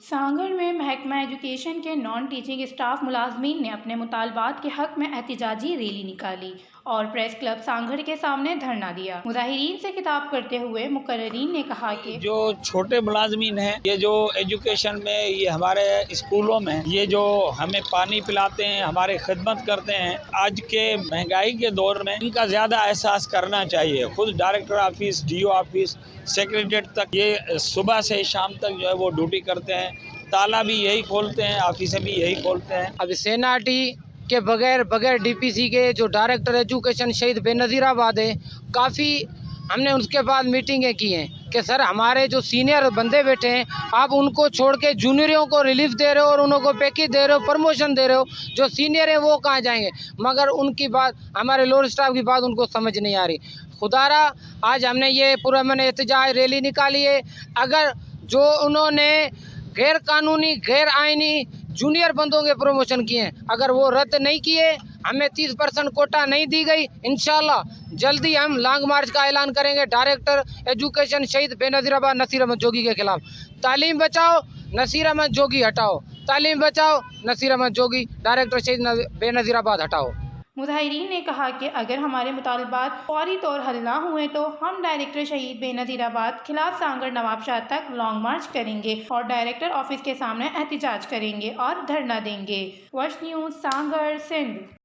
सांगड़ में महकमा एजुकेशन के नॉन टीचिंग स्टाफ मुलाजमीन ने अपने मुतालबात के हक में एहतजाजी रैली निकाली और प्रेस क्लब सांगड़ के सामने धरना दिया। मुजाहिरीन से खिताब करते हुए मुकर्रीन ने कहा कि जो छोटे मुलाजमीन हैं, ये जो एजुकेशन में, ये हमारे स्कूलों में, ये जो हमें पानी पिलाते हैं, हमारे खिदमत करते हैं, आज के महंगाई के दौर में इनका ज्यादा एहसास करना चाहिए। खुद director office, DO office, secretariat तक ये सुबह से शाम तक जो है वो ड्यूटी करते हैं। ताला भी यही खोलते हैं, ऑफिसें भी यही खोलते हैं। अब सेनाटी के बगैर डीपीसी के जो डायरेक्टर एजुकेशन शहीद बेनज़ीराबाद है, काफ़ी हमने उसके बाद मीटिंगें की हैं कि सर हमारे जो सीनियर बंदे बैठे हैं, आप उनको छोड़ के जूनियरों को रिलीफ दे रहे हो और उनको पैकेज दे रहे हो, प्रमोशन दे रहे हो। जो सीनियर है वो कहाँ जाएंगे? मगर उनकी बात, हमारे लोअर स्टाफ की बात उनको समझ नहीं आ रही। खुदारा आज हमने ये पूरा मैंने एहतजाज रैली निकाली है। अगर जो उन्होंने गैर कानूनी, गैर आईनी जूनियर बंदों के प्रमोशन किए हैं, अगर वो रद्द नहीं किए, हमें 30% कोटा नहीं दी गई, इंशाल्लाह जल्दी हम लॉन्ग मार्च का ऐलान करेंगे डायरेक्टर एजुकेशन शहीद बेनज़ीराबाद नसीर अहमद जोगी के खिलाफ। तालीम बचाओ, नसीर अहमद जोगी हटाओ। तालीम बचाओ, नसीर अहमद जोगी, डायरेक्टर शहीद बेनज़ीराबाद हटाओ। मुजाहिरीन ने कहा कि अगर हमारे मुतालबात फौरी तौर हल ना हुए तो हम डायरेक्टर शहीद बेनज़ीराबाद खिलाफ सांगड़ नवाबशाह तक लॉन्ग मार्च करेंगे और डायरेक्टर ऑफिस के सामने एहतजाज करेंगे और धरना देंगे। वश न्यूज़, सांगड़, सिंध।